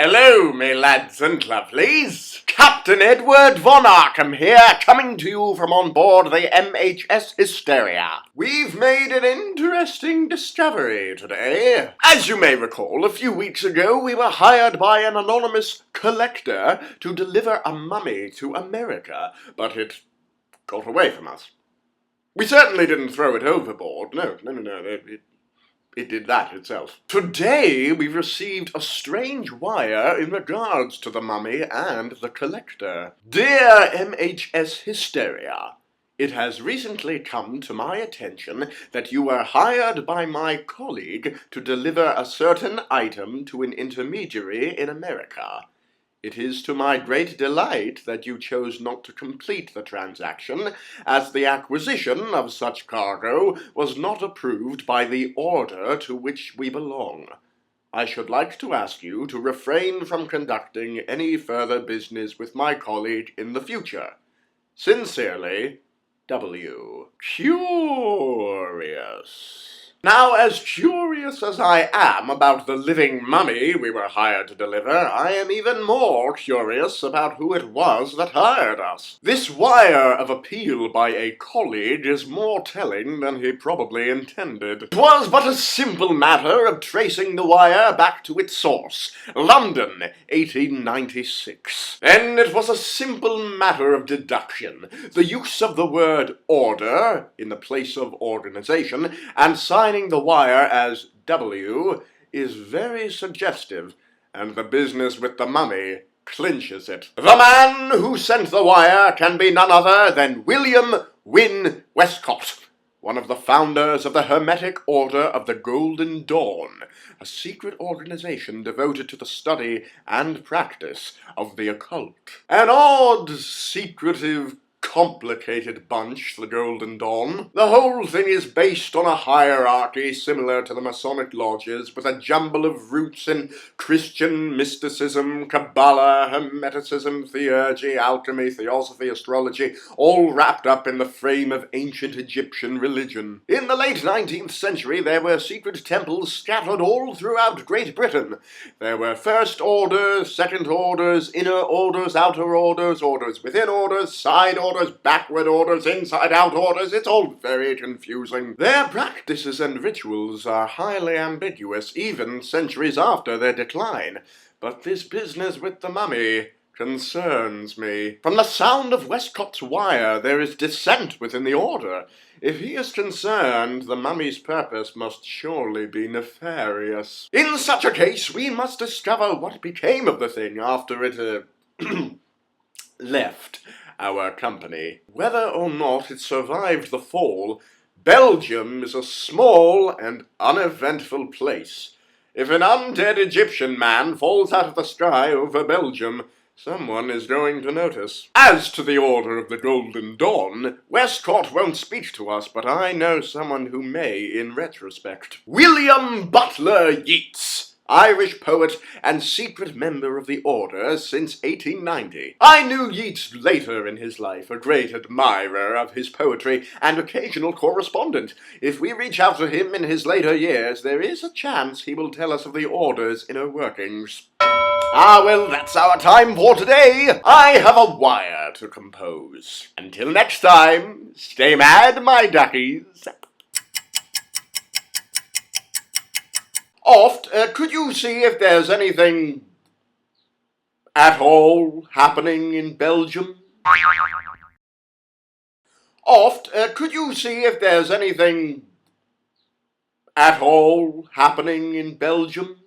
Hello, me lads and lovelies. Captain Edward Von Arkham here, coming to you from on board the MHS Hysteria. We've made an interesting discovery today. As you may recall, a few weeks ago we were hired by an anonymous collector to deliver a mummy to America, but it got away from us. We certainly didn't throw it overboard. No. It did that itself. Today we've received a strange wire in regards to the mummy and the collector. Dear MHS Hysteria, it has recently come to my attention that you were hired by my colleague to deliver a certain item to an intermediary in America. It is to my great delight that you chose not to complete the transaction, as the acquisition of such cargo was not approved by the order to which we belong. I should like to ask you to refrain from conducting any further business with my colleague in the future. Sincerely, W. Curious. Now, as curious as I am about the living mummy we were hired to deliver, I am even more curious about who it was that hired us. This wire of appeal by a colleague is more telling than he probably intended. It was but a simple matter of tracing the wire back to its source, London, 1896. Then it was a simple matter of deduction. The use of the word order in the place of organization and signing the wire as W is very suggestive, and the business with the mummy clinches it. The man who sent the wire can be none other than William Wynne Westcott, one of the founders of the Hermetic Order of the Golden Dawn, a secret organization devoted to the study and practice of the occult. An odd, secretive, complicated bunch, the Golden Dawn. The whole thing is based on a hierarchy similar to the Masonic lodges, with a jumble of roots in Christian mysticism, Kabbalah, Hermeticism, theurgy, alchemy, theosophy, astrology, all wrapped up in the frame of ancient Egyptian religion. In the late 19th century, there were secret temples scattered all throughout Great Britain. There were first orders, second orders, inner orders, outer orders, orders within orders, side orders, backward orders, inside-out orders. It's all very confusing. Their practices and rituals are highly ambiguous, even centuries after their decline. But this business with the mummy concerns me. From the sound of Westcott's wire, there is dissent within the order. If he is concerned, the mummy's purpose must surely be nefarious. In such a case, we must discover what became of the thing after it, left our company. Whether or not it survived the fall, Belgium is a small and uneventful place. If an undead Egyptian man falls out of the sky over Belgium, someone is going to notice. As to the Order of the Golden Dawn, Westcott won't speak to us, but I know someone who may in retrospect. William Butler Yeats, Irish poet and secret member of the Order since 1890. I knew Yeats later in his life, a great admirer of his poetry and occasional correspondent. If we reach out to him in his later years, there is a chance he will tell us of the Order's inner workings. Well, that's our time for today. I have a wire to compose. Until next time, stay mad, my duckies. Could you see if there's anything at all happening in Belgium? Could you see if there's anything at all happening in Belgium?